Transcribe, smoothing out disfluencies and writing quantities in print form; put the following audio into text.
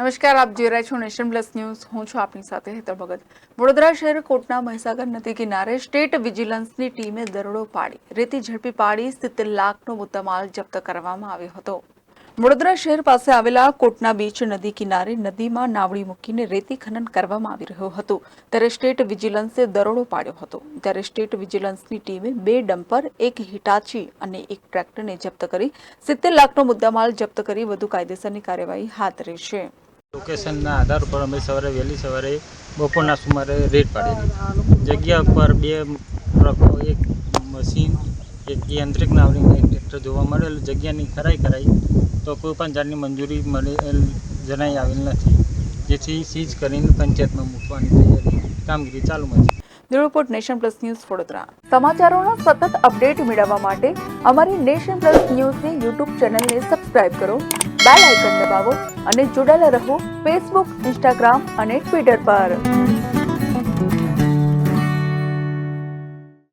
નમસ્કાર, આપ જોઈ રહ્યા છો નેશન પ્લસ ન્યૂઝ. હું છું આપની સાથે હેતલ ભગત. વડોદરા શહેર કોટના મહીસાગર નદી કિનારે સ્ટેટ વિજિલન્સની ટીમે દરોડો પાડી રેતી ઝડપી પાડી 70 લાખનો મુદ્દામાલ જપ્ત કરવામાં આવ્યો હતો. વડોદરા શહેર પાસે આવેલા કોટના બીચ નદી કિનારે નદીમાં નાવડી મૂકીને રેતી ખનન કરવામાં આવી રહ્યું હતું. ત્યારે સ્ટેટ વિજિલન્સે દરોડો પાડ્યો હતો. ત્યારે સ્ટેટ વિજિલન્સની ટીમે 2 ડમ્પર, 1 હિટાચી અને 1 ટ્રેક્ટરને જપ્ત કરી 70 લાખનો મુદ્દામાલ જપ્ત કરી વધુ કાયદેસરની કાર્યવાહી હાથ ધરી છે. લોકેશનના આધાર પર અમે વહેલી સવારે બપોરના સુમારે રેડ પાડેલી. જગ્યા પર 2 ટ્રકો, 1 મશીન, 1 યાંત્રિક નાવડીને 1 ટ્રેક્ટર જોવા મળેલ. જગ્યાની ખરાઈ કરાઈ તો કોઈ પણ જાતની મંજૂરી મળેલ જણાઈ આવેલ નથી, જેથી સીઝ કરીને પંચાયતમાં મૂકવાની તૈયારી કામગીરી ચાલુમાં છે. Bureau report, nation plus news, Vadodara. સમાચારોના સતત અપડેટ મેળવવા માટે અમારી નેશન પ્લસ ન્યૂઝની યુટ્યુબ ચેનલને સબસ્ક્રાઇબ કરો, બેલ આઇકન દબાવો અને જોડાયેલા રહો ફેસબુક, ઇન્સ્ટાગ્રામ અને ટ્વિટર પર.